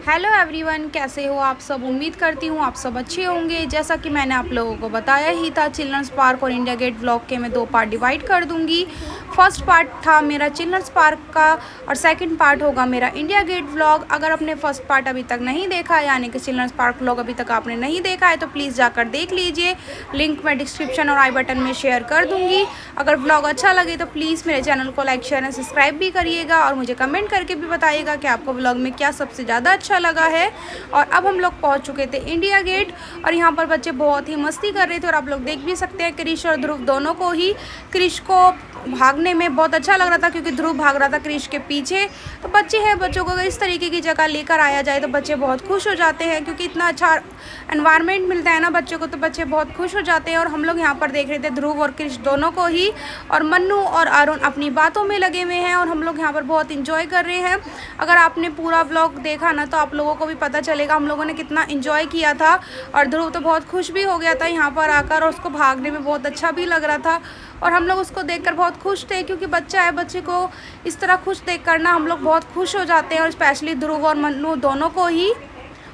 Hello everyone, कैसे हो आप सब। उम्मीद करती हूँ आप सब अच्छे होंगे। जैसा कि मैंने आप लोगों को बताया ही था, चिल्ड्रंस पार्क और इंडिया गेट व्लॉग के मैं 2 पार्ट डिवाइड कर दूंगी। फर्स्ट पार्ट था मेरा चिल्ड्रंस पार्क का और सेकंड पार्ट होगा मेरा इंडिया गेट व्लॉग। अगर आपने फर्स्ट पार्ट अभी तक नहीं देखा, यानी कि चिल्ड्रंस पार्क व्लॉग अभी तक आपने नहीं देखा है, तो प्लीज़ जाकर देख लीजिए। लिंक मैं डिस्क्रिप्शन और आई बटन में शेयर कर दूँगी। अगर व्लॉग अच्छा लगे तो प्लीज़ मेरे चैनल को लाइक शेयर एंड सब्सक्राइब भी करिएगा और मुझे कमेंट करके भी बताइएगा कि आपको व्लॉग में क्या सबसे ज़्यादा अच्छा लगा है। और अब हम लोग पहुंच चुके थे इंडिया गेट और यहाँ पर बच्चे बहुत ही मस्ती कर रहे थे और आप लोग देख भी सकते हैं क्रिश और ध्रुव दोनों को ही। क्रिश को भागने में बहुत अच्छा लग रहा था क्योंकि ध्रुव भाग रहा था क्रिश के पीछे। तो बच्चे हैं, बच्चों को अगर इस तरीके की जगह लेकर आया जाए तो बच्चे बहुत खुश हो जाते हैं, क्योंकि इतना अच्छा एनवायरनमेंट मिलता है ना बच्चों को, तो बच्चे बहुत खुश हो जाते हैं। और हम लोग यहाँ पर देख रहे थे ध्रुव और क्रिश दोनों को ही, और मन्नू और अरुण अपनी बातों में लगे हुए हैं और हम लोग यहाँ पर बहुत इंजॉय कर रहे हैं। अगर आपने पूरा व्लॉग देखा ना तो आप लोगों को भी पता चलेगा हम लोगों ने कितना इंजॉय किया था। और ध्रुव तो बहुत खुश भी हो गया था यहाँ पर आकर और उसको भागने में बहुत अच्छा भी लग रहा था और हम लोग उसको देखकर बहुत खुश थे, क्योंकि बच्चा है, बच्चे को इस तरह खुश देख कर ना हम लोग बहुत खुश हो जाते हैं। और स्पेशली ध्रुव और मन्नू दोनों को ही।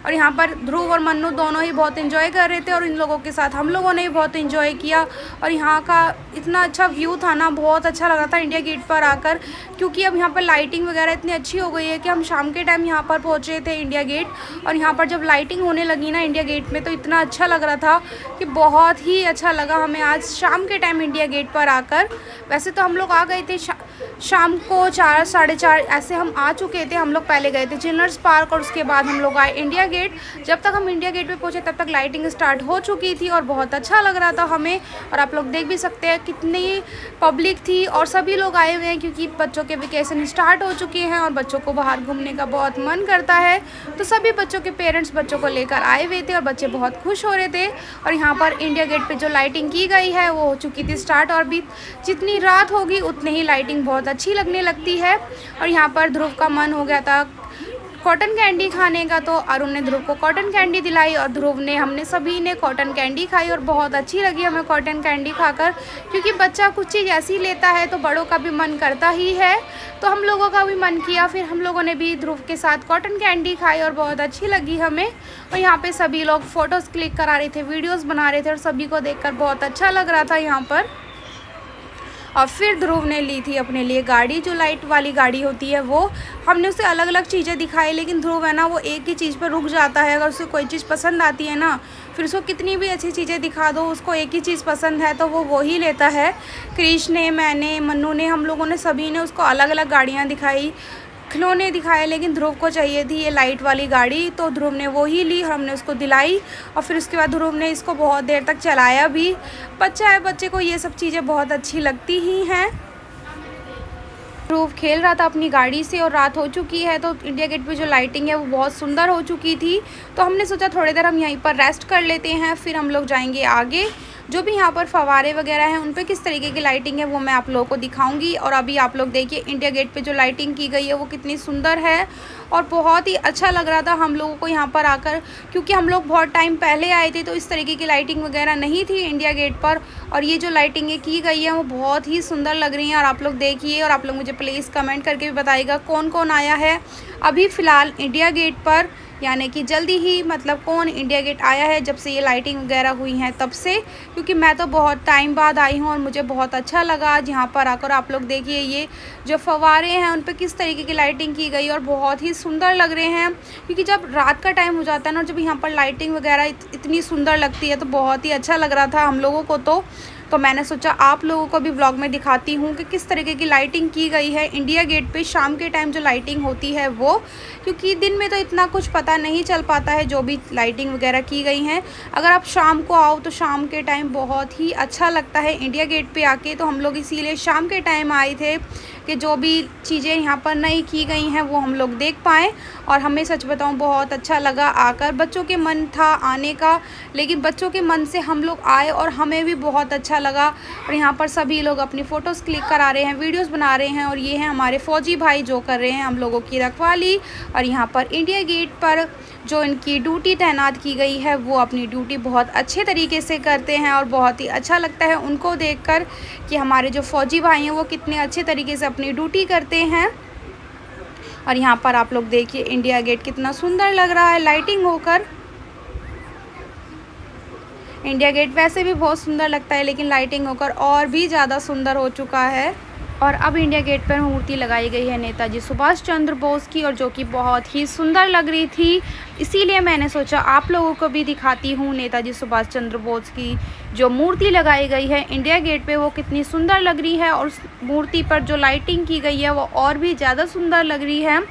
और यहाँ पर ध्रुव और मन्नू दोनों ही बहुत एंजॉय कर रहे थे और इन लोगों के साथ हम लोगों ने भी बहुत एंजॉय किया। और यहाँ का इतना अच्छा व्यू था ना, बहुत अच्छा लग रहा था इंडिया गेट पर आकर, क्योंकि अब यहाँ पर लाइटिंग वगैरह इतनी अच्छी हो गई है कि हम शाम के टाइम यहाँ पर पहुँचे थे इंडिया गेट। और यहाँ पर जब लाइटिंग होने लगी ना इंडिया गेट में तो इतना अच्छा लग रहा था कि बहुत ही अच्छा लगा हमें आज शाम के टाइम इंडिया गेट पर आकर। वैसे तो हम लोग आ गए थे शाम को 4 साढ़े 4 ऐसे हम आ चुके थे। हम लोग पहले गए थे चिल्ड्रंस पार्क और उसके बाद हम लोग आए इंडिया गेट। जब तक हम इंडिया गेट पे पहुंचे तब तक लाइटिंग स्टार्ट हो चुकी थी और बहुत अच्छा लग रहा था हमें। और आप लोग देख भी सकते हैं कितनी पब्लिक थी और सभी लोग आए हुए हैं, क्योंकि बच्चों के वेकेशन स्टार्ट हो चुके हैं और बच्चों को बाहर घूमने का बहुत मन करता है। तो सभी बच्चों के पेरेंट्स बच्चों को लेकर आए हुए थे और बच्चे बहुत खुश हो रहे थे। और यहाँ पर इंडिया गेट पर जो लाइटिंग की गई है वो हो चुकी थी स्टार्ट, और भी जितनी रात होगी उतनी ही लाइटिंग बहुत अच्छी लगने लगती है। और यहाँ पर ध्रुव का मन हो गया था कॉटन कैंडी खाने का, तो अरुण ने ध्रुव को कॉटन कैंडी दिलाई और ध्रुव ने, हमने सभी ने कॉटन कैंडी खाई और बहुत अच्छी लगी हमें कॉटन कैंडी खाकर, क्योंकि बच्चा कुछ चीज़ ऐसी लेता है तो बड़ों का भी मन करता ही है। तो हम लोगों का भी मन किया, फिर हम लोगों ने भी ध्रुव के साथ कॉटन कैंडी खाई और बहुत अच्छी लगी हमें। और यहाँ पे सभी लोग फ़ोटोज़ क्लिक करा रहे थे, वीडियोज़ बना रहे थे और सभी को देखकर बहुत अच्छा लग रहा था यहाँ पर। और फिर ध्रुव ने ली थी अपने लिए गाड़ी, जो लाइट वाली गाड़ी होती है वो। हमने उसे अलग अलग चीज़ें दिखाई, लेकिन ध्रुव है ना वो एक ही चीज़ पर रुक जाता है। अगर उसे कोई चीज़ पसंद आती है ना, फिर उसको कितनी भी अच्छी चीज़ें दिखा दो, उसको एक ही चीज़ पसंद है तो वो ही लेता है। क्रिश ने, मैंने, मन्नू ने, हम लोगों ने सभी ने उसको अलग अलग गाड़ियाँ दिखाई, खिलौने दिखाए, लेकिन ध्रुव को चाहिए थी ये लाइट वाली गाड़ी, तो ध्रुव ने वो ही ली, हमने उसको दिलाई। और फिर उसके बाद ध्रुव ने इसको बहुत देर तक चलाया भी। बच्चा है, बच्चे को ये सब चीज़ें बहुत अच्छी लगती ही हैं। ध्रुव खेल रहा था अपनी गाड़ी से और रात हो चुकी है, तो इंडिया गेट पे जो लाइटिंग है वो बहुत सुंदर हो चुकी थी। तो हमने सोचा थोड़ी देर हम यहीं पर रेस्ट कर लेते हैं, फिर हम लोग जाएंगे आगे। जो भी यहाँ पर फवारे वगैरह हैं उन पे किस तरीके की लाइटिंग है वो मैं आप लोगों को दिखाऊंगी। और अभी आप लोग देखिए इंडिया गेट पे जो लाइटिंग की गई है वो कितनी सुंदर है और बहुत ही अच्छा लग रहा था हम लोगों को यहाँ पर आकर, क्योंकि हम लोग बहुत टाइम पहले आए थे तो इस तरीके की लाइटिंग वगैरह नहीं थी इंडिया गेट पर। और ये जो लाइटिंगें की गई है वो बहुत ही सुंदर लग रही हैं और आप लोग देखिए। और आप लोग मुझे प्लीज़ कमेंट करके भी बताइएगा कौन कौन आया है अभी फ़िलहाल इंडिया गेट पर, यानी कि जल्दी ही, मतलब कौन इंडिया गेट आया है जब से ये लाइटिंग वगैरह हुई हैं तब से, क्योंकि मैं तो बहुत टाइम बाद आई हूँ और मुझे बहुत अच्छा लगा आज यहाँ पर आकर। आप लोग देखिए ये जो फव्वारे हैं उन पे किस तरीके की लाइटिंग की गई और बहुत ही सुंदर लग रहे हैं, क्योंकि जब रात का टाइम हो जाता है ना, जब यहाँ पर लाइटिंग वगैरह इतनी सुंदर लगती है तो बहुत ही अच्छा लग रहा था हम लोगों को। तो मैंने सोचा आप लोगों को भी व्लॉग में दिखाती हूँ कि किस तरीके की लाइटिंग की गई है इंडिया गेट पे शाम के टाइम जो लाइटिंग होती है वो, क्योंकि दिन में तो इतना कुछ पता नहीं चल पाता है जो भी लाइटिंग वगैरह की गई हैं। अगर आप शाम को आओ तो शाम के टाइम बहुत ही अच्छा लगता है इंडिया गेट पे आके। तो हम लोग इसीलिए शाम के टाइम आए थे कि जो भी चीज़ें यहाँ पर नई की गई हैं वो हम लोग देख पाएँ। और हमें सच बताऊँ बहुत अच्छा लगा आकर, बच्चों के मन था आने का, लेकिन बच्चों के मन से हम लोग आए और हमें भी बहुत अच्छा लगा। और यहाँ पर सभी लोग अपनी फ़ोटोज़ क्लिक करा रहे हैं, वीडियोस बना रहे हैं। और ये हैं हमारे फ़ौजी भाई जो कर रहे हैं हम लोगों की रखवाली। और यहाँ पर इंडिया गेट पर जो इनकी ड्यूटी तैनात की गई है वो अपनी ड्यूटी बहुत अच्छे तरीके से करते हैं और बहुत ही अच्छा लगता है उनको देखकर कि हमारे जो फ़ौजी भाई हैं वो कितने अच्छे तरीके से अपनी ड्यूटी करते हैं। और यहाँ पर आप लोग देखिए इंडिया गेट कितना सुंदर लग रहा है लाइटिंग होकर। इंडिया गेट वैसे भी बहुत सुंदर लगता है, लेकिन लाइटिंग होकर और भी ज़्यादा सुंदर हो चुका है। और अब इंडिया गेट पर मूर्ति लगाई गई है नेताजी सुभाष चंद्र बोस की, और जो कि बहुत ही सुंदर लग रही थी। इसीलिए मैंने सोचा आप लोगों को भी दिखाती हूँ नेताजी सुभाष चंद्र बोस की जो मूर्ति लगाई गई है इंडिया गेट पे, वो कितनी सुंदर लग रही है। और उस मूर्ति पर जो लाइटिंग की गई है वो और भी ज़्यादा सुंदर लग रही है।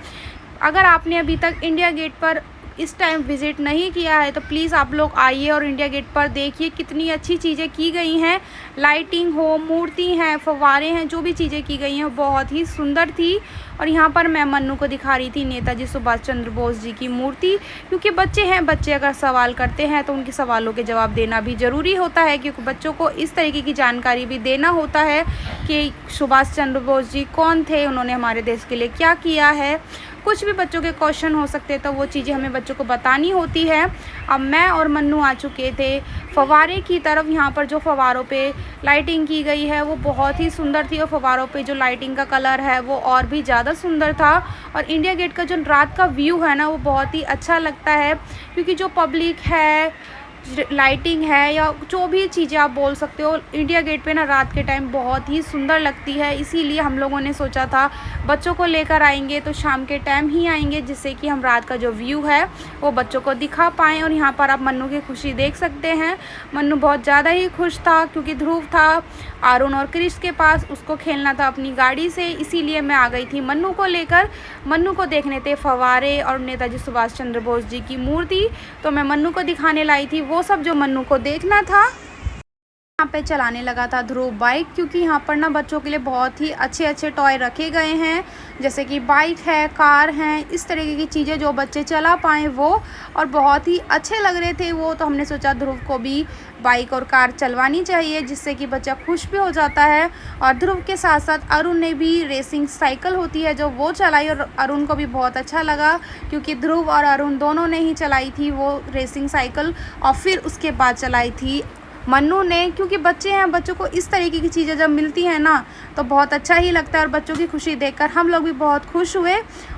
अगर आपने अभी तक इंडिया गेट पर इस टाइम विज़िट नहीं किया है तो प्लीज़ आप लोग आइए और इंडिया गेट पर देखिए कितनी अच्छी चीज़ें की गई हैं। लाइटिंग हो, मूर्ति हैं, फव्वारे हैं, जो भी चीज़ें की गई हैं बहुत ही सुंदर थी। और यहाँ पर मैं मन्नू को दिखा रही थी नेताजी सुभाष चंद्र बोस जी की मूर्ति, क्योंकि बच्चे हैं, बच्चे अगर सवाल करते हैं तो उनके सवालों के जवाब देना भी ज़रूरी होता है, क्योंकि बच्चों को इस तरीके की जानकारी भी देना होता है कि सुभाष चंद्र बोस जी कौन थे, उन्होंने हमारे देश के लिए क्या किया है। कुछ भी बच्चों के क्वेश्चन हो सकते हैं तो वो चीज़ें हमें बच्चों को बतानी होती है। अब मैं और मन्नू आ चुके थे फव्वारे की तरफ। यहाँ पर जो फव्वारों पे लाइटिंग की गई है वो बहुत ही सुंदर थी, और फव्वारों पे जो लाइटिंग का कलर है वो और भी ज़्यादा सुंदर था। और इंडिया गेट का जो रात का व्यू है ना वो बहुत ही अच्छा लगता है, क्योंकि जो पब्लिक है, लाइटिंग है, या जो भी चीज़ें आप बोल सकते हो, इंडिया गेट पे ना रात के टाइम बहुत ही सुंदर लगती है। इसीलिए हम लोगों ने सोचा था बच्चों को लेकर आएंगे तो शाम के टाइम ही आएंगे, जिससे कि हम रात का जो व्यू है वो बच्चों को दिखा पाएँ। और यहाँ पर आप मन्नू की खुशी देख सकते हैं। मन्नू बहुत ज़्यादा ही खुश था, क्योंकि ध्रुव था अरुण और क्रिश के पास, उसको खेलना था अपनी गाड़ी से। इसीलिए मैं आ गई थी मन्नू को लेकर। मन्नू को देखने थे फव्वारे और नेताजी सुभाष चंद्र बोस जी की मूर्ति, तो मैं मन्नू को दिखाने लाई थी वो सब जो मन्नू को देखना था। यहाँ पे चलाने लगा था ध्रुव बाइक, क्योंकि यहाँ पर ना बच्चों के लिए बहुत ही अच्छे अच्छे टॉय रखे गए हैं, जैसे कि बाइक है, कार हैं, इस तरीके की चीज़ें जो बच्चे चला पाएँ वो, और बहुत ही अच्छे लग रहे थे वो। तो हमने सोचा ध्रुव को भी बाइक और कार चलवानी चाहिए, जिससे कि बच्चा खुश भी हो जाता है। और ध्रुव के साथ साथ अरुण ने भी रेसिंग साइकिल होती है जो वो चलाई, और अरुण को भी बहुत अच्छा लगा, क्योंकि ध्रुव और अरुण दोनों ने ही चलाई थी वो रेसिंग साइकिल। और फिर उसके बाद चलाई थी मन्नू ने, क्योंकि बच्चे हैं, बच्चों को इस तरीके की चीज़ें जब मिलती हैं ना तो बहुत अच्छा ही लगता है। और बच्चों की खुशी देखकर हम लोग भी बहुत खुश हुए।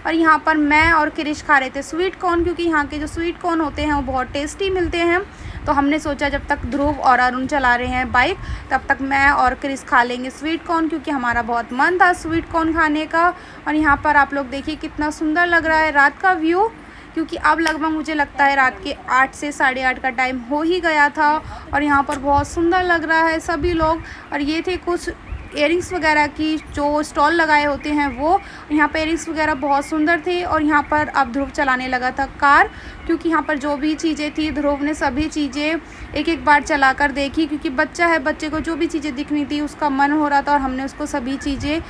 और यहाँ पर मैं और क्रिश खा रहे थे स्वीट कॉर्न, क्योंकि यहाँ के जो स्वीट कॉर्न होते हैं वो बहुत टेस्टी मिलते हैं। तो हमने सोचा जब तक ध्रुव और अरुण चला रहे हैं बाइक, तब तक मैं और क्रिश खा लेंगे स्वीट कॉर्न, क्योंकि हमारा बहुत मन था स्वीट कॉर्न खाने का। और यहाँ पर आप लोग देखिए कितना सुंदर लग रहा है रात का व्यू, क्योंकि अब लगभग मुझे लगता है रात के 8 से 8:30 का टाइम हो ही गया था। और यहाँ पर बहुत सुंदर लग रहा है सभी लोग। और ये थे कुछ इयरिंग्स वगैरह की जो स्टॉल लगाए होते हैं वो, यहाँ पे इयरिंग्स वगैरह बहुत सुंदर थे। और यहाँ पर अब ध्रुव चलाने लगा था कार, क्योंकि यहाँ पर जो भी चीज़ें थी ध्रुव ने सभी चीज़ें एक एक बार चला कर देखी, क्योंकि बच्चा है, बच्चे को जो भी चीज़ें दिखनी थी उसका मन हो रहा था, और हमने उसको सभी चीज़ें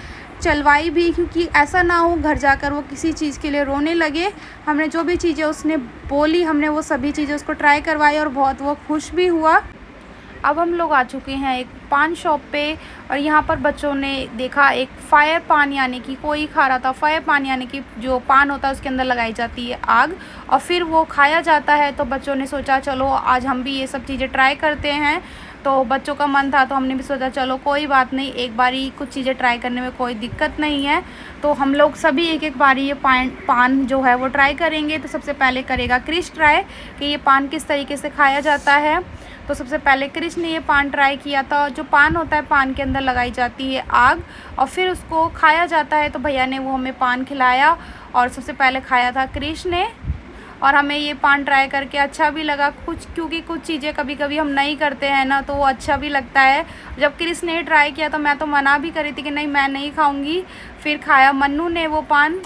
चलवाई भी, क्योंकि ऐसा ना हो घर जाकर वो किसी चीज़ के लिए रोने लगे। हमने जो भी चीज़ें उसने बोली हमने वो सभी चीज़ें उसको ट्राई करवाई, और बहुत वो खुश भी हुआ। अब हम लोग आ चुके हैं एक पान शॉप पे, और यहाँ पर बच्चों ने देखा एक फायर पान, यानी कि कोई खा रहा था फायर पान, यानी कि जो पान होता है उसके अंदर लगाई जाती है आग और फिर वो खाया जाता है। तो बच्चों ने सोचा चलो आज हम भी ये सब चीज़ें ट्राई करते हैं। तो बच्चों का मन था तो हमने भी सोचा चलो कोई बात नहीं, एक बारी कुछ चीज़ें ट्राई करने में कोई दिक्कत नहीं है। तो हम लोग सभी एक एक बारी ये पान जो है वो ट्राई करेंगे। तो सबसे पहले करेगा क्रिश ट्राई कि ये पान किस तरीके से खाया जाता है। तो सबसे पहले क्रिश ने ये पान ट्राई किया था। जो पान होता है पान के अंदर लगाई जाती है आग और फिर उसको खाया जाता है। तो भैया ने वो हमें पान खिलाया और सबसे पहले खाया था क्रिश ने, और हमें ये पान ट्राई करके अच्छा भी लगा कुछ, क्योंकि कुछ चीज़ें कभी कभी हम नहीं करते हैं ना तो वो अच्छा भी लगता है। जब क्रिश ने ट्राई किया तो मैं तो मना भी करी थी कि नहीं मैं नहीं खाऊंगी, फिर खाया मन्नू ने वो पान।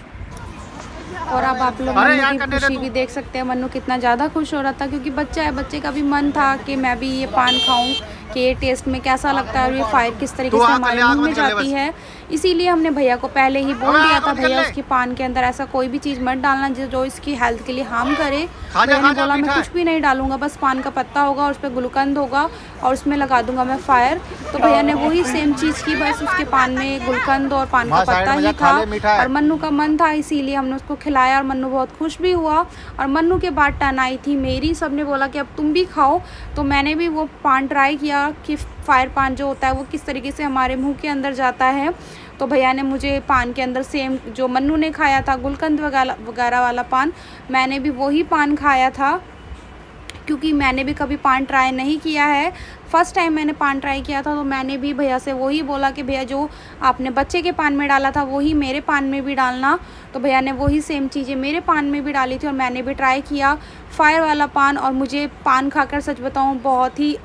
और अब आप लोग मन्नू की खुशी भी देख सकते हैं, मन्नू कितना ज़्यादा खुश हो रहा था क्योंकि बच्चा है, बच्चे का भी मन था कि मैं भी ये पान खाऊं कि ये टेस्ट में कैसा लगता है और ये फायर किस तरीके से हमारे मुंह में जाती है। इसीलिए हमने भैया को पहले ही बोल दिया था भैया उसकी पान के अंदर ऐसा कोई भी चीज़ मत डालना जो इसकी हेल्थ के लिए हार्म करे। भैया ने बोला मैं कुछ भी नहीं डालूंगा, बस पान का पत्ता होगा और उस पर गुलकंद होगा और उसमें लगा दूंगा मैं फायर। तो भैया ने वही सेम चीज़ की, बस उसके पान में गुलकंद और पान का पत्ता ही था और मन्नू का मन था इसीलिए हमने उसको खिलाया और मन्नू बहुत खुश भी हुआ। और मन्नू के बाद टर्न आई थी मेरी, सबने बोला कि अब तुम भी खाओ। तो मैंने भी वो पान ट्राई किया कि फायर पान जो होता है वो किस तरीके से हमारे मुंह के अंदर जाता है। तो भैया ने मुझे पान के अंदर सेम जो मन्नू ने खाया था गुलकंद वगैरह वाला पान, मैंने भी वही पान खाया था, क्योंकि मैंने भी कभी पान ट्राई नहीं किया है। फ़र्स्ट टाइम मैंने पान ट्राई किया था, तो मैंने भी भैया से वही बोला कि भैया जो आपने बच्चे के पान में डाला था वही मेरे पान में भी डालना। तो भैया ने वही सेम चीज़ें मेरे पान में भी डाली थी और मैंने भी ट्राई किया फायर वाला पान। और मुझे पान खाकर सच बताऊँ बहुत ही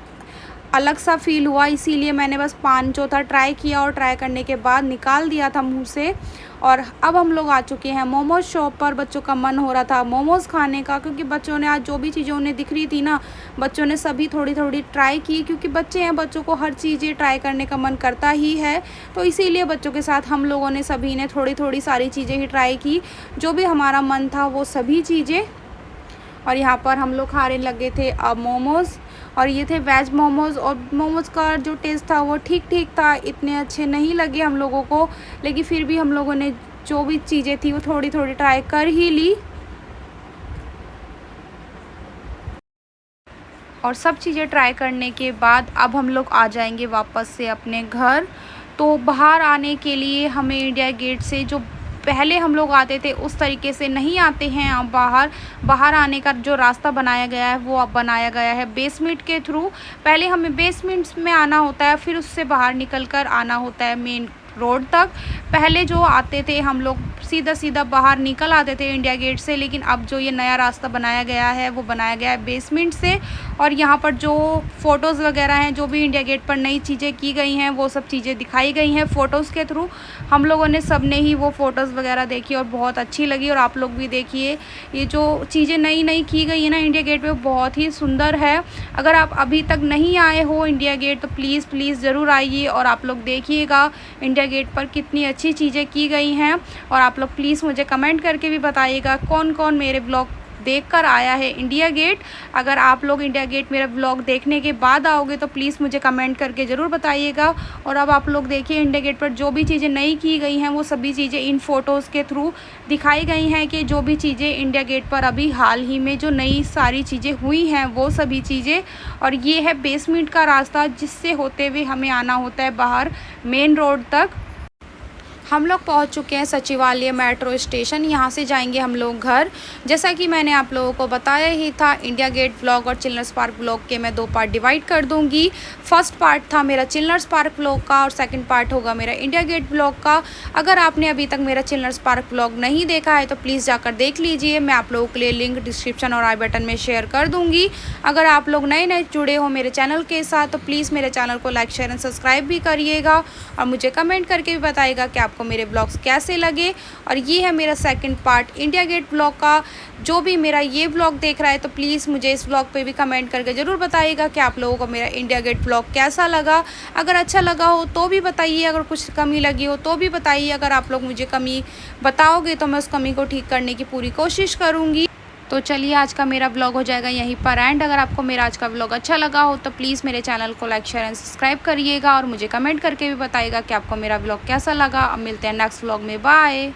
अलग सा फ़ील हुआ, इसीलिए मैंने बस पान जो था ट्राई किया और ट्राई करने के बाद निकाल दिया था मुंह से। और अब हम लोग आ चुके हैं मोमोज़ शॉप पर। बच्चों का मन हो रहा था मोमोज़ खाने का, क्योंकि बच्चों ने आज जो भी चीज़ें उन्हें दिख रही थी ना, बच्चों ने सभी थोड़ी थोड़ी ट्राई की, क्योंकि बच्चे हैं, बच्चों को हर चीज़ें ट्राई करने का मन करता ही है। तो इसीलिए बच्चों के साथ हम लोगों ने सभी ने थोड़ी थोड़ी सारी चीज़ें ही ट्राई की, जो भी हमारा मन था वो सभी चीज़ें। और यहाँ पर हम लोग खाने लगे थे अब मोमोज़, और ये थे वेज मोमोज़। और मोमोज़ का जो टेस्ट था वो ठीक ठीक था, इतने अच्छे नहीं लगे हम लोगों को, लेकिन फिर भी हम लोगों ने जो भी चीज़ें थी वो थोड़ी थोड़ी ट्राई कर ही ली। और सब चीज़ें ट्राई करने के बाद अब हम लोग आ जाएंगे वापस से अपने घर। तो बाहर आने के लिए हमें इंडिया गेट से, जो पहले हम लोग आते थे उस तरीके से नहीं आते हैं अब बाहर आने का जो रास्ता बनाया गया है वो अब बनाया गया है बेसमेंट के थ्रू। पहले हमें बेसमेंट में आना होता है, फिर उससे बाहर निकल कर आना होता है मेन रोड तक। पहले जो आते थे हम लोग सीधा सीधा बाहर निकल आते थे इंडिया गेट से, लेकिन अब जो ये नया रास्ता बनाया गया है वो बनाया गया है बेसमेंट से। और यहाँ पर जो फ़ोटोज़ वगैरह हैं, जो भी इंडिया गेट पर नई चीज़ें की गई हैं वो सब चीज़ें दिखाई गई हैं फ़ोटोज़ के थ्रू। हम लोगों ने सब ने ही वो फ़ोटोज़ वगैरह देखी और बहुत अच्छी लगी। और आप लोग भी देखिए, ये जो चीज़ें नई नई की गई है ना इंडिया गेट पे, बहुत ही सुंदर है। अगर आप अभी तक नहीं आए हो इंडिया गेट तो प्लीज़ प्लीज़ ज़रूर आइए और आप लोग देखिएगा इंडिया गेट पर कितनी अच्छी चीज़ें की गई हैं। और आप लोग प्लीज़ मुझे कमेंट करके भी बताइएगा कौन कौन मेरे ब्लॉग देखकर आया है इंडिया गेट। अगर आप लोग इंडिया गेट मेरा ब्लॉग देखने के बाद आओगे तो प्लीज़ मुझे कमेंट करके ज़रूर बताइएगा। और अब आप लोग देखिए इंडिया गेट पर जो भी चीज़ें नई की गई हैं वो सभी चीज़ें इन फ़ोटोज़ के थ्रू दिखाई गई हैं, कि जो भी चीज़ें इंडिया गेट पर अभी हाल ही में जो नई सारी चीज़ें हुई हैं वो सभी चीज़ें। और ये है बेसमेंट का रास्ता, जिससे होते हुए हमें आना होता है बाहर मेन रोड तक। हम लोग पहुंच चुके हैं सचिवालय मेट्रो स्टेशन। यहाँ से जाएंगे हम लोग घर। जैसा कि मैंने आप लोगों को बताया ही था, इंडिया गेट व्लॉग और चिल्ड्रंस पार्क व्लॉग के मैं 2 पार्ट डिवाइड कर दूंगी। फर्स्ट पार्ट था मेरा चिल्ड्रंस पार्क व्लॉग का और सेकंड पार्ट होगा मेरा इंडिया गेट व्लॉग का। अगर आपने अभी तक मेरा चिल्ड्रंस पार्क व्लॉग नहीं देखा है तो प्लीज़ जाकर देख लीजिए। मैं आप लोगों के लिए लिंक डिस्क्रिप्शन और आई बटन में शेयर कर दूँगी। अगर आप लोग नए जुड़े हो मेरे चैनल के साथ तो प्लीज़ मेरे चैनल को लाइक शेयर एंड सब्सक्राइब भी करिएगा और मुझे कमेंट करके भी बताइएगा कि आपको मेरे ब्लॉग्स कैसे लगे। और ये है मेरा second part India Gate blog का। जो भी मेरा ये ब्लॉग देख रहा है तो प्लीज़ मुझे इस ब्लॉग पे भी कमेंट करके ज़रूर बताइएगा कि आप लोगों को मेरा इंडिया गेट ब्लॉग कैसा लगा। अगर अच्छा लगा हो तो भी बताइए, अगर कुछ कमी लगी हो तो भी बताइए। अगर आप लोग मुझे कमी बताओगे तो मैं उस कमी को ठीक करने की पूरी कोशिश करूँगी। तो चलिए आज का मेरा ब्लॉग हो जाएगा यहीं पर एंड। अगर आपको मेरा आज का ब्लॉग अच्छा लगा हो तो प्लीज़ मेरे चैनल को लाइक शेयर एंड सब्सक्राइब करिएगा और मुझे कमेंट करके भी बताइएगा कि आपको मेरा ब्लॉग कैसा लगा। अब मिलते हैं नेक्स्ट ब्लॉग में, बाय।